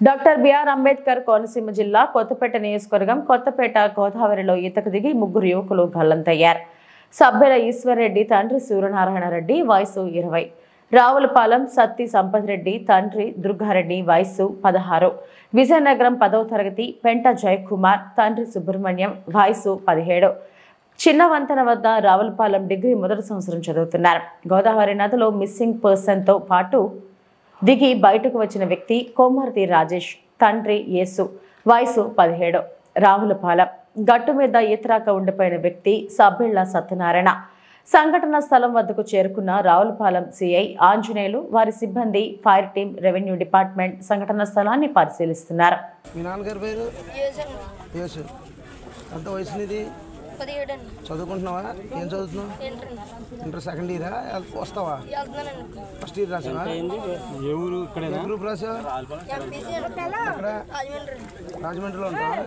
Doctor BR Ambedkar Konaseema జిల్లా కొత్తపేట నియోజకవర్గం కొత్తపేట గోదావరిలో ఈతకు దిగి ముగ్గురు యువకులు గల్లంతయ్యారు. సభ్యుల ఈశ్వర్రెడ్డి తండ్రి సూర్యనారాయణ రెడ్డి వయసు 20, రావులపాలెం సత్తి సంపత్ రెడ్డి తండ్రి దుర్గారెడ్డి వయసు 16, విజయనగరం 10వ తరగతి పెంట జయకుమార్ తండ్రి సుబ్రహ్మణ్యం వయసు 17, చిన్న వంతెన వద్ద రావులపాలెం డిగ్రీ మొదటి సంవత్సరం చదువుతున్నారు. గోదావరి నదిలో మిస్సింగ్ పర్సన్తో పాటు దిగి బయటకు వచ్చిన వ్యక్తి కోమర్తి రాజేష్ తండ్రి యేసు వయసు 17, రావులపాలెం గట్టు మీద ఈతరాక ఉండిపోయిన వ్యక్తి సబ్బిళ్ల సత్యనారాయణ. సంఘటన స్థలం వద్దకు చేరుకున్న రావులపాలెం సిఐ ఆంజనేయులు వారి సిబ్బంది ఫైర్ టీం రెవెన్యూ డిపార్ట్మెంట్ సంఘటన స్థలాన్ని పరిశీలిస్తున్నారు. చదువుకుంటున్నావా? ఏం చదువుతున్నావు? ఇంటర్ సెకండ్ ఇయరా? వస్తావా? ఫస్ట్ ఇయర్ రాసావా? ఏ గ్రూప్ రాసావా? రాజమండ్రిలో ఉంటావా?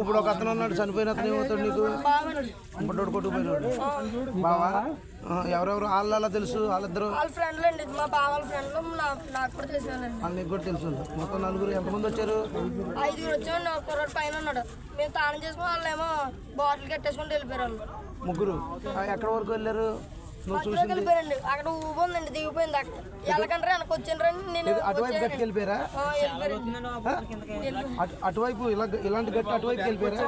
ఇప్పుడు ఒక అతను ఉన్నాడు, చనిపోయిన అతను ఏమవుతాడు నీకు? బుడ్డోడు కొట్టుకుపోయినాడు బావా? ఎవరెవరు వాళ్ళ తెలుసు? వాళ్ళిద్దరు నీకు కూడా తెలుసు. మొత్తం నలుగురు. ఎంతమంది వచ్చారు? 5 వచ్చాడు. పైన ఉన్నాడు. మేము తానం చేసుకుని వాళ్ళేమో బాటిల్ కట్టేసుకుంటూ వెళ్ళిపోయారు. ముగ్గురు ఎక్కడ వరకు వెళ్ళారు? వెళ్ళిపోయారండి. అక్కడ ఊబుందండి, దిగిపోయింది. అక్కడ ఎలాకంటే వెనక్కి వచ్చాను. నేను అటువైపు గట్టికి వెళ్ళిపోయారా? అటువైపు ఇలాంటి గట్టి అటువైపు వెళ్ళిపోయారా?